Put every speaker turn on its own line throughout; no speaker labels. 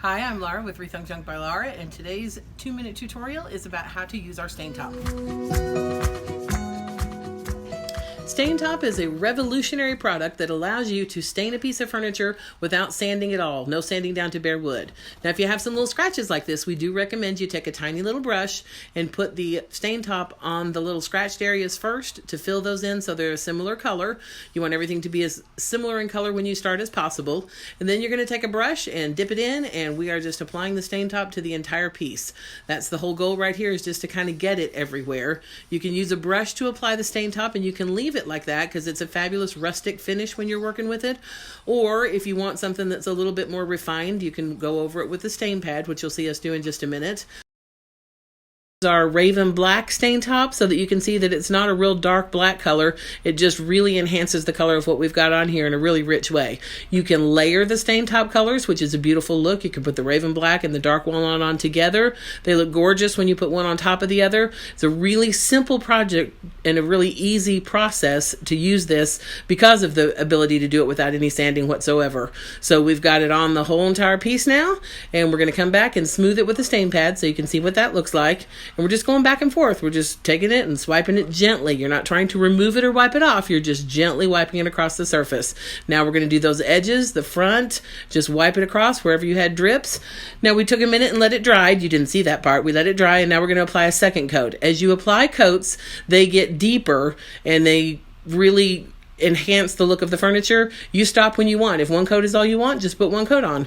Hi, I'm Laura with Rethunk Junk by Laura, and today's 2-minute tutorial is about how to use our stain top. Stain Top is a revolutionary product that allows you to stain a piece of furniture without sanding at all. No sanding down to bare wood. Now, if you have some little scratches like this, we do recommend you take a tiny little brush and put the Stain Top on the little scratched areas first to fill those in so they're a similar color. You want everything to be as similar in color when you start as possible. And then you're going to take a brush and dip it in, and we are just applying the Stain Top to the entire piece. That's the whole goal right here, is just to kind of get it everywhere. You can use a brush to apply the Stain Top, and you can leave it like that because it's a fabulous rustic finish when you're working with it. Or if you want something that's a little bit more refined, you can go over it with the stain pad, which you'll see us do in just a minute. Our Raven Black Stain Top, so that you can see that it's not a real dark black color. It just really enhances the color of what we've got on here in a really rich way. You can layer the Stain Top colors, which is a beautiful look. You can put the Raven Black and the dark walnut on together. They look gorgeous when you put one on top of the other. It's a really simple project and a really easy process to use this because of the ability to do it without any sanding whatsoever. So we've got it on the whole entire piece now, and we're going to come back and smooth it with the stain pad so you can see what that looks like. And we're just going back and forth. We're just taking it and swiping it gently. You're not trying to remove it or wipe it off. You're just gently wiping it across the surface. Now we're going to do those edges, the front, just wipe it across wherever you had drips. Now we took a minute and let it dry. You didn't see that part. We let it dry, and now we're going to apply a second coat. As you apply coats, they get deeper and they really enhance the look of the furniture. You stop when you want. If one coat is all you want, just put one coat on.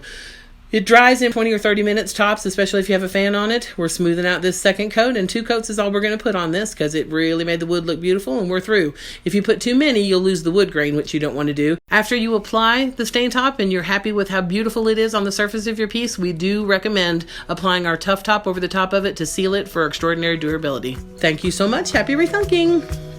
It dries in 20 or 30 minutes tops, especially if you have a fan on it. We're smoothing out this second coat, and 2 coats is all we're going to put on this because it really made the wood look beautiful, and we're through. If you put too many, you'll lose the wood grain, which you don't want to do. After you apply the Stain Top and you're happy with how beautiful it is on the surface of your piece, we do recommend applying our Tough Top over the top of it to seal it for extraordinary durability. Thank you so much. Happy rethunking!